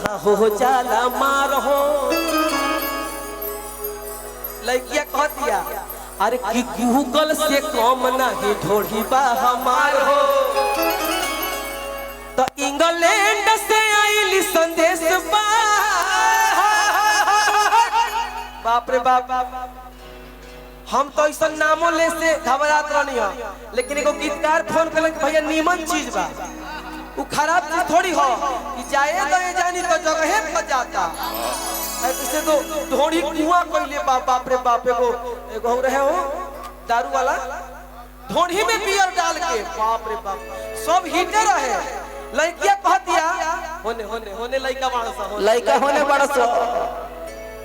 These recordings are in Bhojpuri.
हो जाला मार हो। लड़किया कह दिया अरे कि गूगल से कम नहीं ढोढ़ी बा हमार हो। तो इंग्लैंड से आइली संदेश बाप रे बाप। हम तो ऐसा नामों ले से घबरात रहनी है, लेकिन एगो गीतकार फोन कर भैया नीमन चीज बा, वो खराब चीज थोड़ी हो कि जाए तो ये जानी तो जगह पर जाता ऐसे तो ढोड़ी कुआं कइले बाप रे बाप। एगो रहे हो दारू वाला ढोड़ी में बियर डाल के बाप रे बाप सब हीटर रहे। लड़किया कह दिया होने होने होने लड़का बड़ा सा लड़का होने बड़ा सा।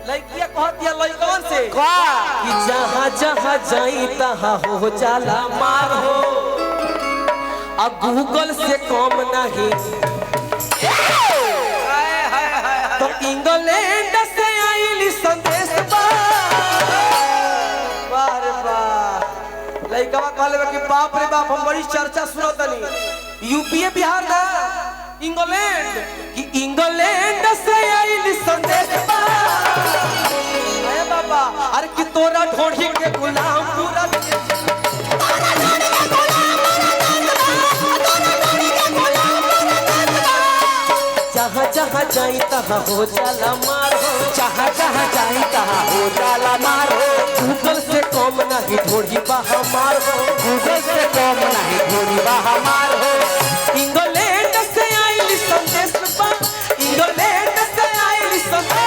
लड़किया कह दिया लड़कवन से कि जहां जहां जाई तहां हो जाला मार हो। अब गूगल से कम नहीं तो इंग्लैंड से आइली संदेश बार बार। लड़का कहले कि बाप रे बाप हम बड़ी चर्चा सुनतनी यूपी बिहार ना इंग्लैंड कि इंग्लैंड से आइली संदेश बाबा। अरे कि तोरा ढोढ़ी के गुलाम पूरा जहाँ जहाँ जाई तहाँ हो जाला मार हो। जहाँ जहाँ जाई तहाँ हो जाला मार हो। गूगल से कम नहीं ढोढ़ी बा हमार हो। गूगल से कम नहीं ढोढ़ी बा हमार हो। इंग्लैंड से आइली संदेश बा, इंग्लैंड से आइली संदेश।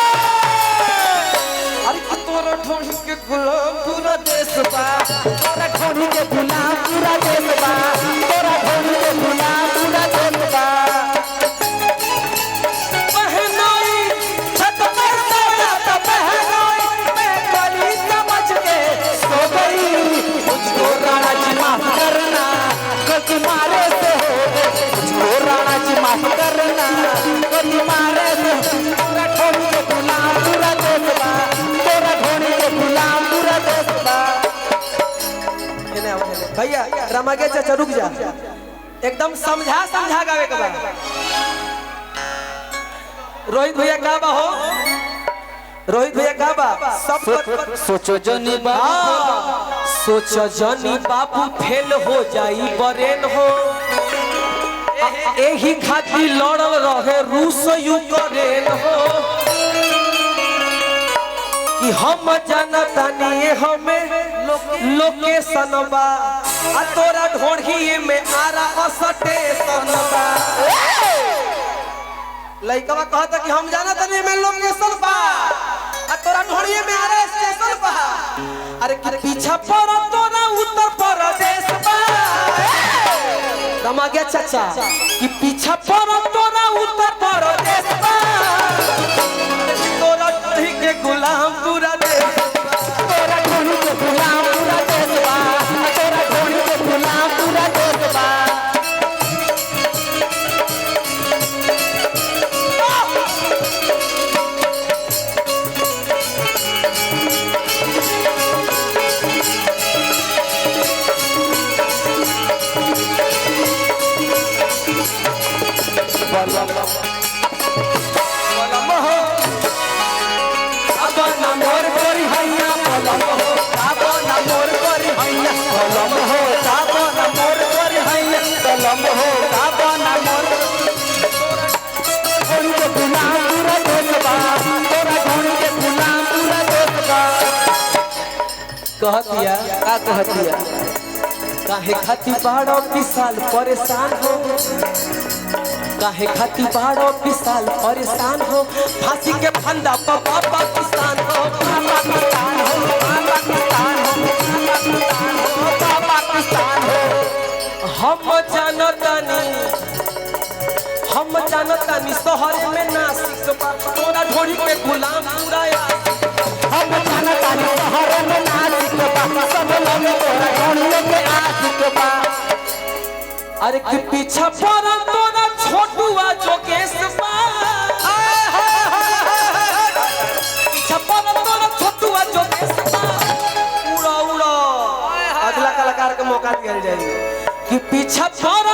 अरे कि तोरा ढोढ़ी के गुलाम पूरा देश बा। तोरा ढोढ़ी के गुलाम पूरा देश बा। तोरा ढोढ़ी के गुलाम पूरा देश बा। मारे से हो राणा जी माफ करना गली मारे से। तोरा ढोढ़ी के गुलाम पूरा देश बा। तोरा ढोढ़ी के गुलाम पूरा देश बा। भैया रमागे चाचा रुक जा, एकदम समझा समझा गावे के बा। रोहित भैया का बा हो, रोहित भैया का बा सब सोचो जनी बाबू सोचो जनी बाबू फेल हो जाई बरेन हो। एही खातिर लड़ल रहे रूस यूक्रेन हो कि हम जानतानी हमें लोकेशन बा आ तोरा ढोढ़ी में आरा स्टेशन बा। लइकवा कहता कि हम जानतानी में लोकेशन बा आ तोरा ढोढ़ी में आरा स्टेशन बा। अरे कि पीछा पर तोरा उत्तर प्रदेश बा। रमा गया चाचा कि पीछा पर तोरा उत्तर प्रदेश बा। तोरा ढोढ़ी के गुलाम पूरा देश। तोरा ढोढ़ी के गुलाम पूरा देश बा। तोरा ढोढ़ी के गुलाम पूरा देश बा। कहतिया का कहतिया काहे खाती बाड़ो विशाल परेशान हो। काहे खाती बाड़ो विशाल परेशान हो। फांसी के फंदा पापा पाकिस्तान हो। पाकिस्तान हो पाकिस्तान हो पाकिस्तान हो। हम जानतानी शहर में नासिक बा तोरा ढोढ़ी के गुलाम पूरा। हम जानतानी शहर में नासिक बा सब लोग तोरा ढोढ़ी के आशिक बा। अरे कि पीछा पर तोरा छोटुआ जोगेश बा। पीछा पर तोरा छोटुआ जोगेश बा। उड़ा उड़ा अगला कलाकार के मौका दिया जाए कि पीछा पर